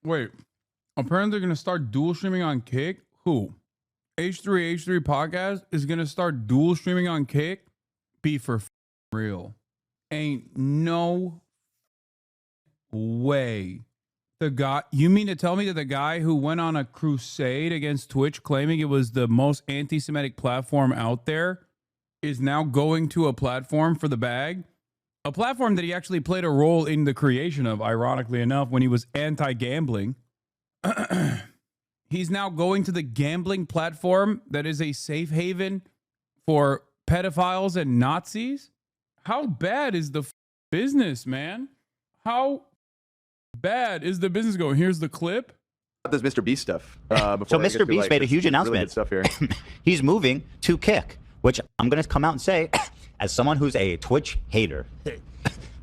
Wait, apparently they're going to start dual streaming on Kick? Who? H3 podcast is going to start dual streaming on Kick? Be for real. Ain't no way. The guy, you mean to tell me that the guy who went on a crusade against Twitch claiming it was the most anti-Semitic platform out there is now going to a platform for the bag? A platform that he actually played a role in the creation of, ironically enough, when he was anti-gambling. He's now going to the gambling platform that is a safe haven for pedophiles and Nazis? How bad is the business, man? How bad is the business going? Here's the clip. This Mr. Beast stuff. So Mr. Beast made a huge announcement. Really stuff here. He's moving to Kick, which I'm going to come out and say, as someone who's a Twitch hater,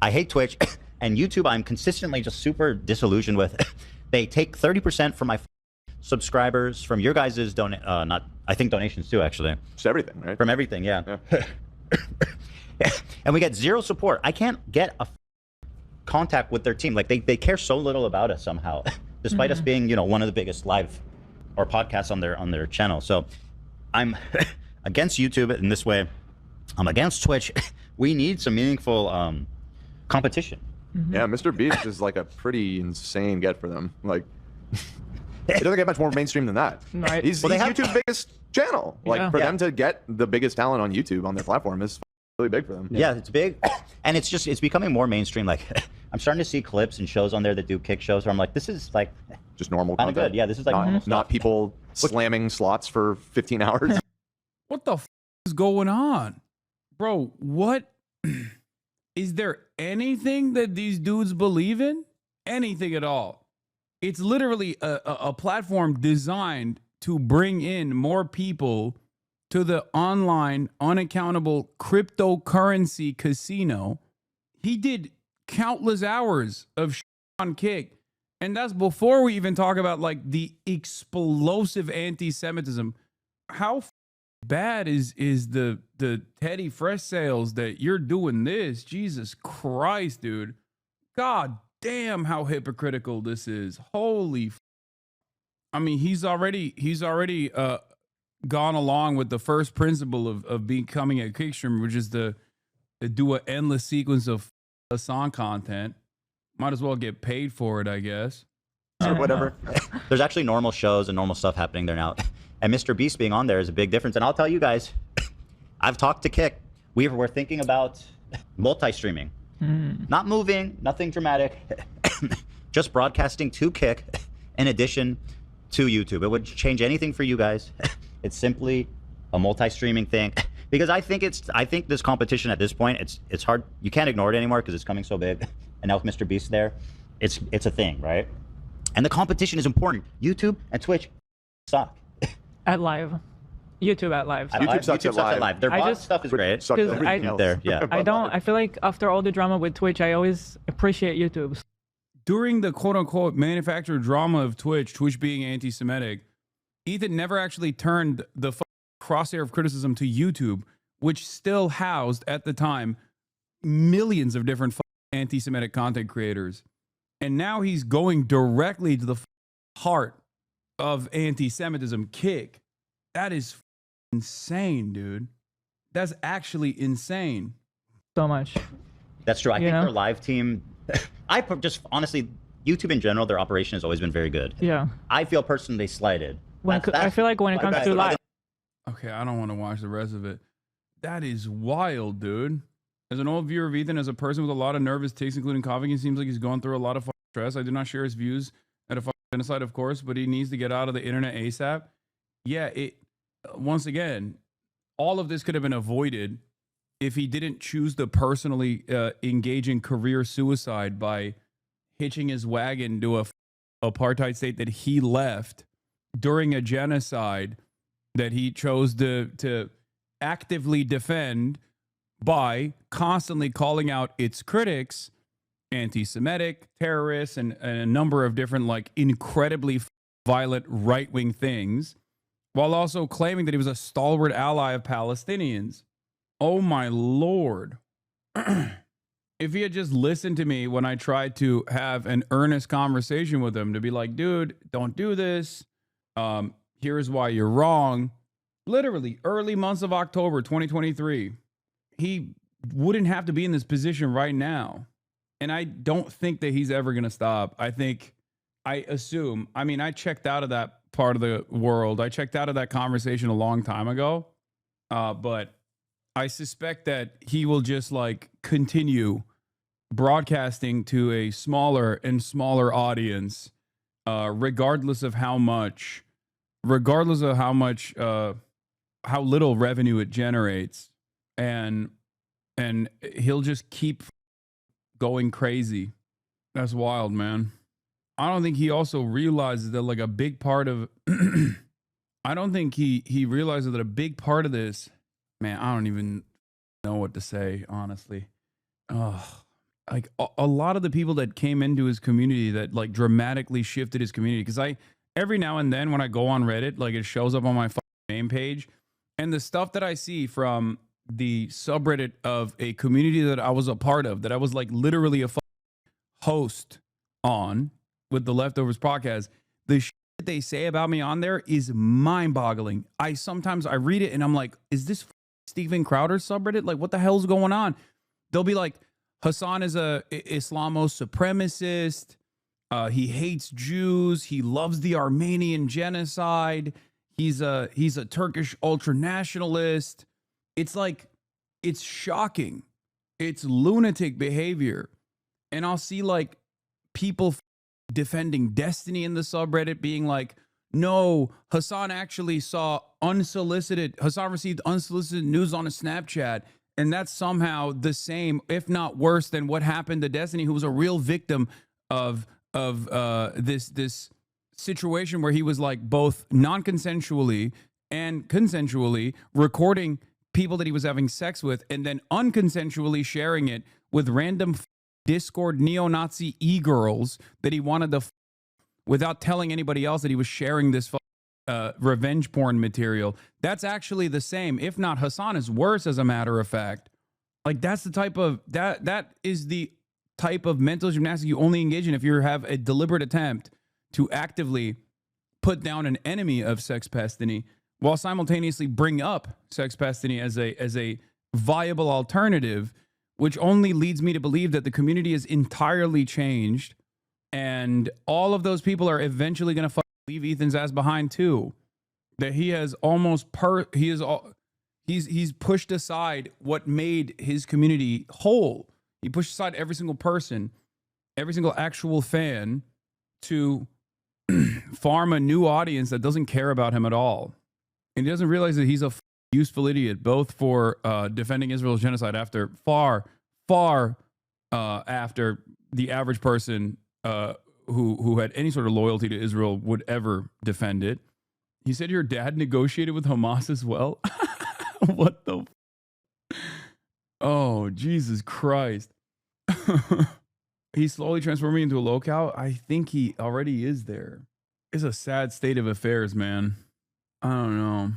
I hate Twitch, and YouTube I'm consistently just super disillusioned with. They take 30% from my subscribers, from your guys' I think donations too, actually. Just everything, right? From everything, yeah. And we get zero support. I can't get a contact with their team. Like they care so little about us somehow, despite us being, one of the biggest live or podcasts on their channel. So I'm against YouTube in this way. I'm against Twitch. We need some meaningful competition. Yeah, Mr. Beast is like a pretty insane get for them. Like, it doesn't get much more mainstream than that. Right. He's YouTube's biggest channel. Like, for them to get the biggest talent on YouTube on their platform is really big for them. Yeah, it's big. And it's becoming more mainstream. Like, I'm starting to see clips and shows on there that do Kick shows where I'm like, this is like just normal content. Good. Yeah, this is like not people slamming slots for 15 hours. What the is going on? Bro, what? Is there anything that these dudes believe in? Anything at all? It's literally a platform designed to bring in more people to the online, unaccountable cryptocurrency casino. He did countless hours of on Kick. And that's before we even talk about like the explosive anti-Semitism. How bad is the Teddy Fresh sales that you're doing this? Jesus Christ, dude. God damn how hypocritical this is. Holy I mean, he's already gone along with the first principle of becoming a Kick streamer, which is to do an endless sequence of Hasan content. Might as well get paid for it, I guess. Or whatever. There's actually normal shows and normal stuff happening there now. And Mr. Beast being on there is a big difference. And I'll tell you guys, I've talked to Kick. We're thinking about multi-streaming. Not moving, nothing dramatic. Just broadcasting to Kick in addition to YouTube. It would change anything for you guys. It's simply a multi-streaming thing. Because I think this competition at this point, it's hard. You can't ignore it anymore because it's coming so big. And now with Mr. Beast there, it's a thing, right? And the competition is important. YouTube and Twitch suck. At live. YouTube at live. YouTube sucks at live. Their bot stuff is great. I feel like after all the drama with Twitch, I always appreciate YouTube. During the quote-unquote manufactured drama of Twitch being anti-Semitic, Ethan never actually turned the crosshair of criticism to YouTube, which still housed, at the time, millions of different anti-Semitic content creators. And now he's going directly to the heart of anti-Semitism, Kick. That is insane, dude. That's actually insane. So much. That's true. I think their live team, honestly, YouTube in general, their operation has always been very good. Yeah. I feel personally slighted. I feel like when it comes to live. Okay, I don't want to watch the rest of it. That is wild, dude. As an old viewer of Ethan, as a person with a lot of nervous tics, including coughing, he seems like he's going through a lot of stress. I do not share his views at a genocide, of course, but he needs to get out of the internet ASAP. Yeah, once again, all of this could have been avoided if he didn't choose to personally engage in career suicide by hitching his wagon to a apartheid state that he left during a genocide that he chose to actively defend by constantly calling out its critics, anti-Semitic, terrorists, and a number of different, like, incredibly violent right-wing things, while also claiming that he was a stalwart ally of Palestinians. Oh, my Lord. if he had just listened to me when I tried to have an earnest conversation with him to be like, dude, don't do this. Here's why you're wrong. Literally early months of October 2023, he wouldn't have to be in this position right now. And I don't think that he's ever going to stop. I checked out of that part of the world. I checked out of that conversation a long time ago. But I suspect that he will just like continue broadcasting to a smaller and smaller audience, regardless of how little revenue it generates. And he'll just keep going crazy. That's wild, man. I don't think he also realizes that like a big part of I don't think he realizes that a big part of this, man, I don't even know what to say, honestly. Like a lot of the people that came into his community that like dramatically shifted his community, because every now and then when I go on Reddit, like it shows up on my main page, and the stuff that I see from the subreddit of a community that I was a part of, that I was like literally a host on with the Leftovers podcast, the shit that they say about me on there is mind-boggling. Sometimes I read it and I'm like, is this Steven Crowder subreddit? Like, what the hell's going on? They'll be like, Hasan is a Islamo supremacist. He hates Jews. He loves the Armenian genocide. He's a Turkish ultranationalist. It's like, it's shocking. It's lunatic behavior. And I'll see like people defending Destiny in the subreddit being like, no, Hasan received unsolicited news on a Snapchat. And that's somehow the same, if not worse, than what happened to Destiny, who was a real victim of this situation where he was like both non-consensually and consensually recording people that he was having sex with, and then unconsensually sharing it with random Discord neo-Nazi e-girls that he wanted to without telling anybody else that he was sharing this revenge porn material. That's actually the same, if not Hasan is worse, as a matter of fact. Like that's the type of that is the type of mental gymnastics you only engage in if you have a deliberate attempt to actively put down an enemy of Sex Pestiny while simultaneously bring up Sex Pestiny as a viable alternative, which only leads me to believe that the community is entirely changed, and all of those people are eventually going to leave Ethan's ass behind too. That he has he's pushed aside what made his community whole. He pushed aside every single person, every single actual fan, to farm a new audience that doesn't care about him at all. And he doesn't realize that he's a useful idiot, both for defending Israel's genocide after far after the average person who had any sort of loyalty to Israel would ever defend it. He said your dad negotiated with Hamas as well. What the? Oh, Jesus Christ. He's slowly transforming into a locale. I think he already is there. It's a sad state of affairs, man. I don't know.